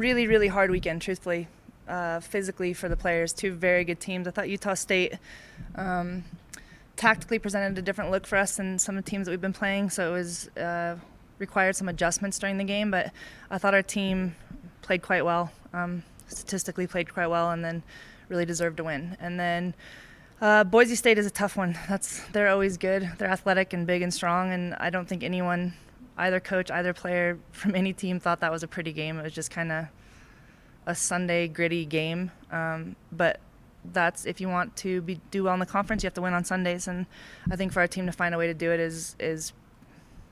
really, really hard weekend, truthfully, physically for the players. Two very good teams. I thought Utah State tactically presented a different look for us than some of the teams that we've been playing, so it was required some adjustments during the game, but I thought our team played quite well, statistically played quite well, and then really deserved to win. And then Boise State is a tough one. They're always good. They're athletic and big and strong, and I don't think anyone, either coach, either player from any team, thought that was a pretty game. It was just kind of a Sunday gritty game, but that's, if you want to do well in the conference, you have to win on Sundays, and I think for our team to find a way to do it is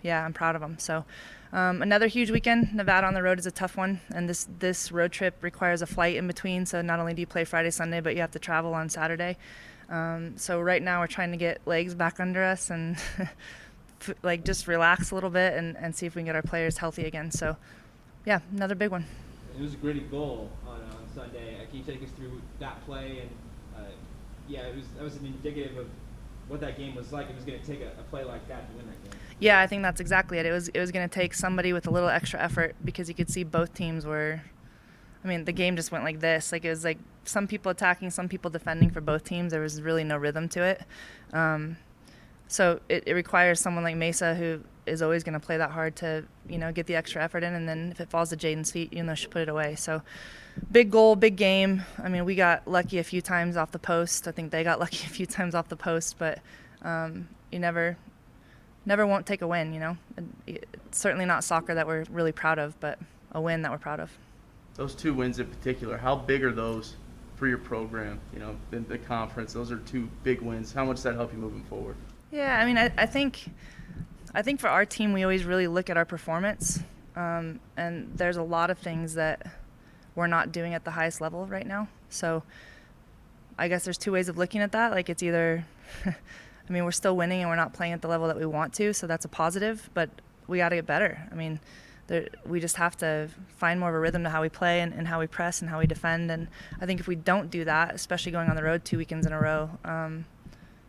yeah, I'm proud of them. So another huge weekend. Nevada on the road is a tough one, and this road trip requires a flight in between, so not only do you play Friday, Sunday, but you have to travel on Saturday. So right now we're trying to get legs back under us and like just relax a little bit and see if we can get our players healthy again. So yeah, another big one. It was a gritty goal on Sunday. Can you take us through that play? And yeah, that was an indicative of what that game was like. It was going to take a play like that to win that game. Yeah, I think that's exactly it. It was going to take somebody with a little extra effort, because you could see both teams were, I mean, the game just went like this. Like, it was like some people attacking, some people defending for both teams. There was really no rhythm to it. So it requires someone like Mesa, who is always going to play that hard, to, get the extra effort in, and then if it falls to Jaden's feet, she'll put it away. So big goal, big game. I mean, we got lucky a few times off the post. I think they got lucky a few times off the post, but you never won't take a win, It's certainly not soccer that we're really proud of, but a win that we're proud of. Those two wins in particular, how big are those for your program, in the conference? Those are two big wins. How much does that help you moving forward? Yeah, I mean, I think for our team, we always really look at our performance, and there's a lot of things that we're not doing at the highest level right now. So I guess there's two ways of looking at that. Like, it's either, I mean, we're still winning and we're not playing at the level that we want to, so that's a positive, but we got to get better. I mean, we just have to find more of a rhythm to how we play and how we press and how we defend. And I think if we don't do that, especially going on the road 2 weekends in a row,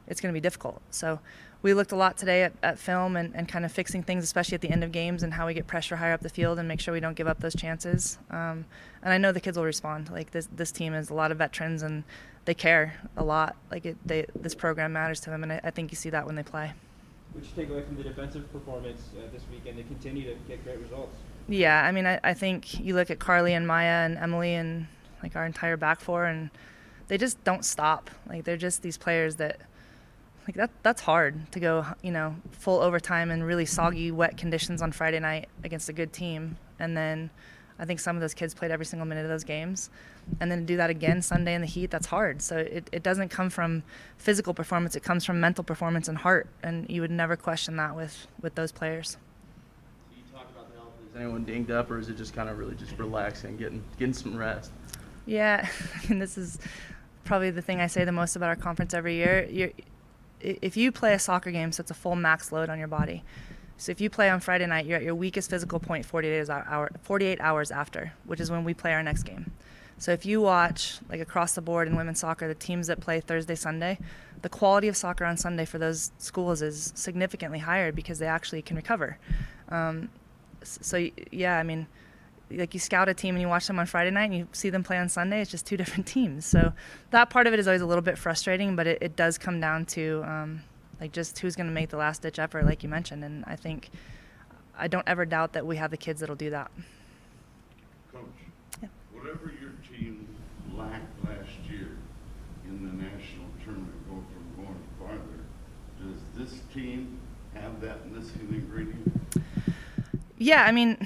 it's going to be difficult. So we looked a lot today at film and kind of fixing things, especially at the end of games, and how we get pressure higher up the field and make sure we don't give up those chances. And I know the kids will respond. Like, this team is a lot of veterans, and they care a lot. Like, this program matters to them, and I think you see that when they play. What you take away from the defensive performance this weekend to continue to get great results? Yeah, I mean, I think you look at Carly and Maya and Emily and, like, our entire back four, and they just don't stop. Like, they're just these players that, like, that's hard to go, full overtime in really soggy, wet conditions on Friday night against a good team. And then I think some of those kids played every single minute of those games. And then to do that again Sunday in the heat, that's hard. So it doesn't come from physical performance. It comes from mental performance and heart. And you would never question that with those players. So you talk about the health. Is anyone dinged up, or is it just kind of really just relaxing, getting some rest? Yeah, I mean, this is probably the thing I say the most about our conference every year. If you play a soccer game, so it's a full max load on your body. So if you play on Friday night, you're at your weakest physical point 48 hours after, which is when we play our next game. So if you watch, like, across the board in women's soccer, the teams that play Thursday, Sunday, the quality of soccer on Sunday for those schools is significantly higher because they actually can recover. So yeah, I mean, like, you scout a team and you watch them on Friday night and you see them play on Sunday, it's just two different teams. So that part of it is always a little bit frustrating, but it does come down to like, just who's going to make the last ditch effort, like you mentioned. And I don't ever doubt that we have the kids that'll do that. Coach, yeah. Whatever your team lacked last year in the national tournament, going farther, does this team have that missing ingredient? Yeah, I mean,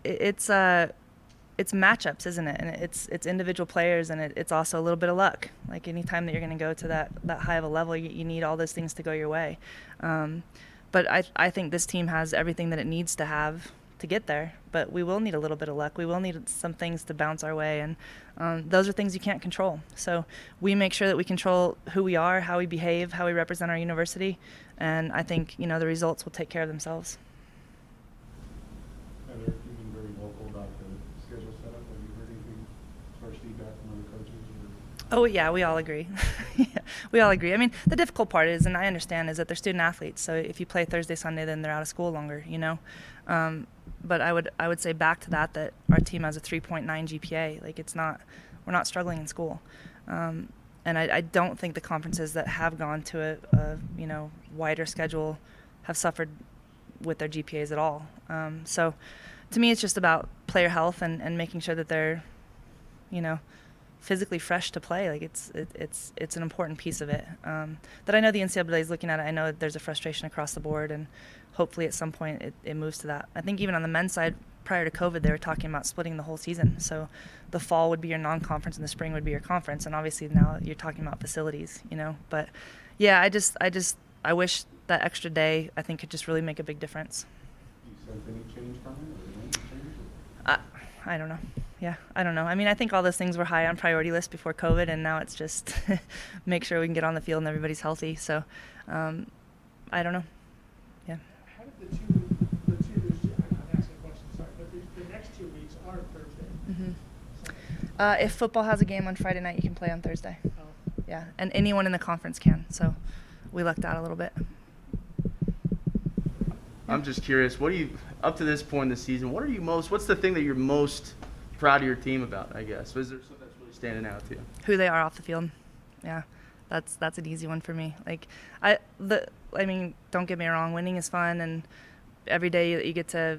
it's matchups, isn't it? And it's individual players, and it's also a little bit of luck. Like, anytime that you're going to go to that high of a level, you need all those things to go your way. But I think this team has everything that it needs to have to get there. But we will need a little bit of luck. We will need some things to bounce our way, and those are things you can't control. So we make sure that we control who we are, how we behave, how we represent our university, and I think the results will take care of themselves. Heather, you've been very vocal about the schedule setup. Have you heard anything as far as feedback from other coaches? Oh, yeah, we all agree. Yeah. We all agree. I mean, the difficult part is, and I understand, is that they're student athletes. So if you play Thursday, Sunday, then they're out of school longer, you know. But I would say back to that our team has a 3.9 GPA. Like we're not struggling in school. And I don't think the conferences that have gone to a wider schedule have suffered with their GPAs at all. So to me, it's just about player health and making sure that they're, physically fresh to play. Like it's an important piece of it. That I know the NCAA is looking at it. I know there's a frustration across the board, and hopefully at some point it moves to that. I think even on the men's side, prior to COVID, they were talking about splitting the whole season. So the fall would be your non-conference and the spring would be your conference. And obviously now you're talking about facilities, But yeah, I wish that extra day, I think, could just really make a big difference. Do you sense any change from it, or any change? I don't know. Yeah, I don't know. I mean, I think all those things were high on priority list before COVID, and now it's just make sure we can get on the field and everybody's healthy. So I don't know. Yeah. How did the two, I'm asking a question, sorry, but the next 2 weeks are Thursday. Mm-hmm. If football has a game on Friday night, you can play on Thursday. Oh. Yeah, and anyone in the conference can. So we lucked out a little bit. I'm just curious, up to this point in the season, what's the thing that you're most proud of your team about, I guess? Was there something that's really standing out to you? Who they are off the field. Yeah, that's an easy one for me. Like, I mean, don't get me wrong, winning is fun, and every day you get to,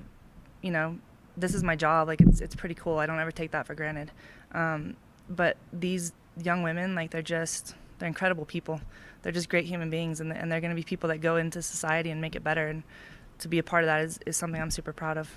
this is my job. Like, it's pretty cool. I don't ever take that for granted. But these young women, like, they're incredible people. They're just great human beings, and they're going to be people that go into society and make it better. And to be a part of that is something I'm super proud of.